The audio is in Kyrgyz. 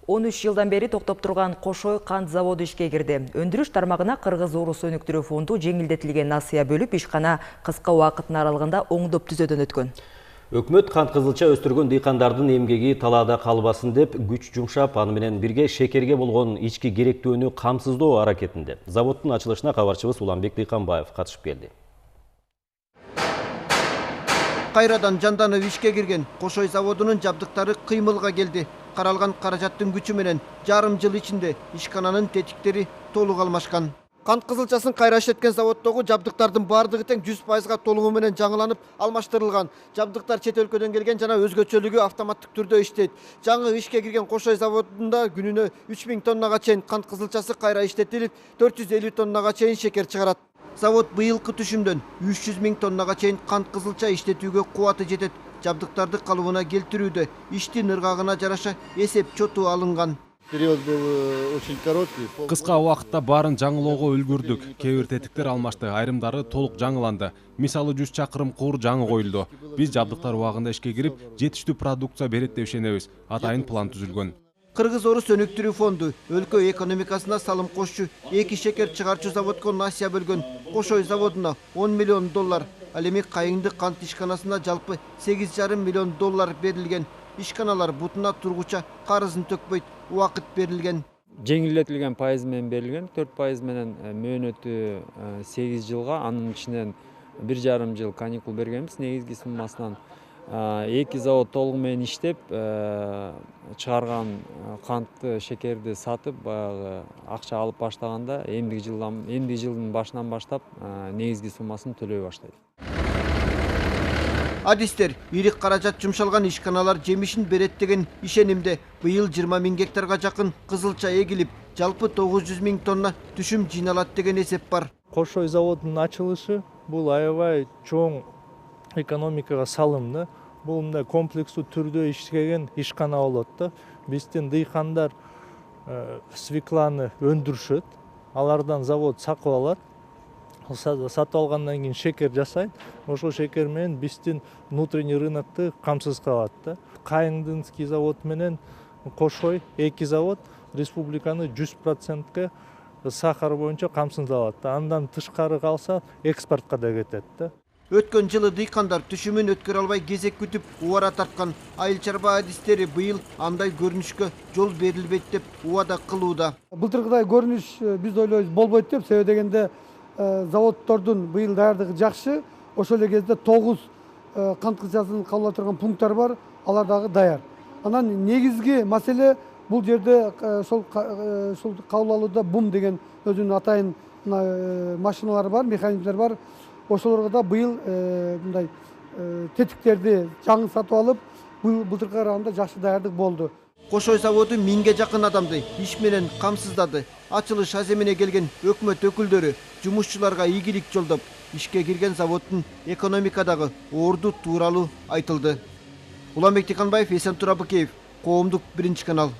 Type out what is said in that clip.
13 жылдан бери токтоп турган Кошой кант заводу ишке кирди. Өндүрүш тармагына Кыргыз Орус өнүктүрүү фонду жеңилдетилген насыя бөлүп, ишкана кыска убакыттын аралыгында оңдоп түзөөдөн өткөн. Өкмөт кант кызылча өстүргөн дыйкандардын эмгеги талаада калбасын деп күч жумшап, аны менен бирге шекерге болгон ички керектүүнү камсыздоо аракетинде. Заводдун ачылышына кабарчыбыз Уланбек Дыйканбаев катышып келди. Кайрадан жанданып ишке кирген Кошой заводунун жабдыктары кыймылга келди. Каралган каражаттын күчү менен жарым жыл ичинде ишкананын тетиктери толук алмашкан. Кант кызылчасын кайра иштеткен заводдогу жабдыктардын бардыгы тең 100%га толугу менен жаңыланып алмаштырылган. Жабдыктар чет өлкөдөн келген жана өзгөчөлүгү автоматтык түрдө иштейт. Жаңы ишке кирген Кошой заводунда күнүнө 3000 тоннага чейин кант кызылчасы кайра иштетилип, 450 тоннага чейин шекер чыгарат. Завод быйылкы түшүмдөн 300 000 тоннага чейин кант кызылча иштетүүгө кубаты жетет. Жабдыктарды калыбына келтирүүдө иштин ыргагына жараша эсеп чоту алынган. Период был очень короткий. Кыска убакытта баарын жаңылоого үлгүрдүк. Кээ бир тетиктер алмашты, айрымдары толук жаңыланды. Мисалы 100 чакырым куур жаңы коюлду. Биз жабдыктар убагында ишке кирип, жетиштүү продукция берет деп ишенебиз. Атайын план түзүлгөн. Кыргыз Орус өнүктүрүү фонду өлкө экономикасына салым кошчу эки шекер чыгарчу заводко насыя бөлгөн. Кошой заводуна 10 миллион доллар, ал эми Кайыңды кант ишканасына жалпы 8,5 миллион доллар берилген. Ишканалар бутуна тургуча карызын төкпөйт, убакыт берилген. Жеңилдетилген пайыз менен берилген, 4% менен мөөнөтү 8 жылга, анын ичинен 1,5 жыл каникул бергенбиз негизги суммасынан. 2 завод толугу менен иштеп, чыгарган кантты, шекерди сатып, акча алып баштаганда эмдиги жылдын башынан баштап негизги суммасын төлөй баштайт. Адистер ирик каражат жумшалган ишканалар жемишин берет деген ишенимде. Быйыл 20 000 гектарга жакын кызылча эгилип, жалпы 900 000 тонна түшүм жыйналат деген эсеп бар. Кошой заводунун ачылышы бул аябай чоң экономикага салымды. Бул мындай комплекстүү түрдө иштеген ишкана болот да. Биздин дыйкандар свекланы өндүрүшөт. Алардан завод сатып алат. Сатып алгандан кийин шекер жасайт. Ошол шекер менен биздин внутренний рынокты камсыз кылат да. Кайыңдынский завод менен Кошой 2 завод республиканы 100%га сахар боюнча камсыз алат. Андан тышкары калса экспортко да кетет да. Өткөн жылы дыйкандар түшүмүн өткөрө албай кезек күтүп убара тарткан. Айыл чарба адистери быйыл андай көрүнүшкө жол берилбейт деп убада кылууда. Былтыркыдай көрүнүш биз ойлойбуз болбойт деп, себеби дегенде заводдордун быйыл даярдыгы жакшы. Ошол эле кезде 9 кант кызылчасын кабыл ала турган пункттар бар, алар дагы даяр. Анан негизги маселе бул жерде ошол кабыл алууда бум деген өзүнүн атайын машиналар бар, механизмдер бар. Ошолорго да быйыл мындай тетиктерди жаңы сатып алып, былтыркыга караганда жакшы даярдык болду. Кошой заводу 1000ге жакын адамды иш менен камсыздады. Ачылыш аземине келген өкмөт өкүлдөрү жумушчуларга ийгилик жолдоп, ишке кирген заводдун экономикадагы орду тууралуу айтылды. Уланбек Дыйканбаев, Эсен Турабыкеев, Коомдук 1 канал.